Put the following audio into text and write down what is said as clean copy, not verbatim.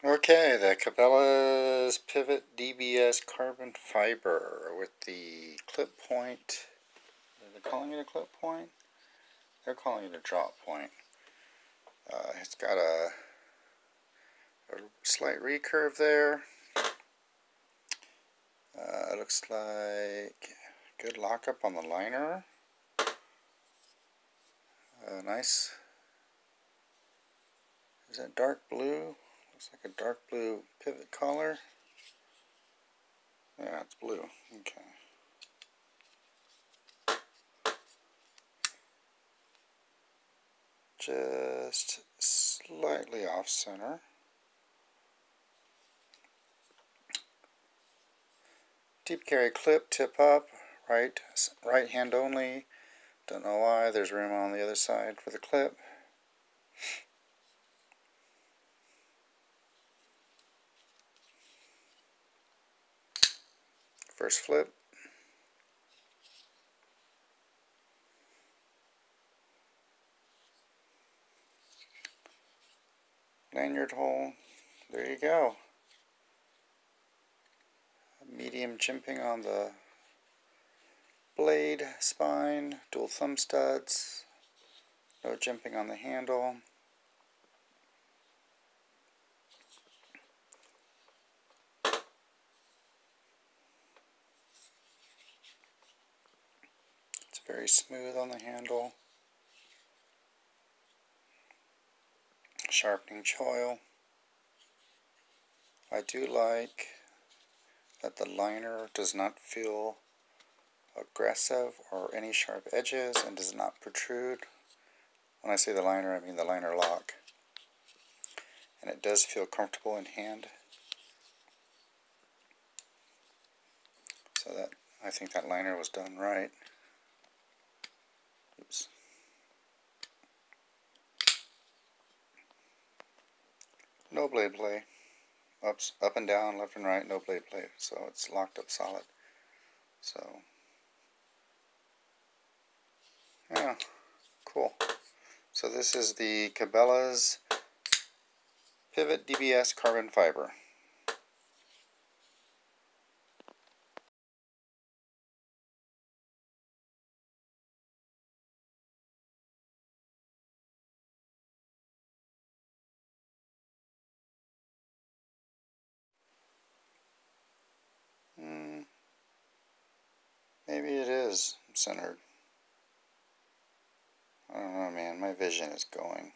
Okay, the Cabela's Pivot DBS carbon fiber with the clip point. Are they calling it a clip point? They're calling it a drop point. It's got a slight recurve there. Looks like good lockup on the liner. Nice. Is that dark blue? Looks like a dark blue pivot collar. Yeah, it's blue. Okay. Just slightly off center. Deep carry clip, tip up, right hand only. Don't know why. There's room on the other side for the clip. First flip. Lanyard hole. There you go. Medium jimping on the blade spine. Dual thumb studs. No jimping on the handle. It's very smooth on the handle. Sharpening choil. I do like that the liner does not feel aggressive or any sharp edges and does not protrude. When I say the liner, I mean the liner lock. And it does feel comfortable in hand. So that I think that liner was done right. Oops. No blade play. Up and down, left and right, no blade play. So it's locked up solid. So yeah, cool. So this is the Cabela's Pivot DBS carbon fiber. Maybe it is centered. I don't know, man. My vision is going.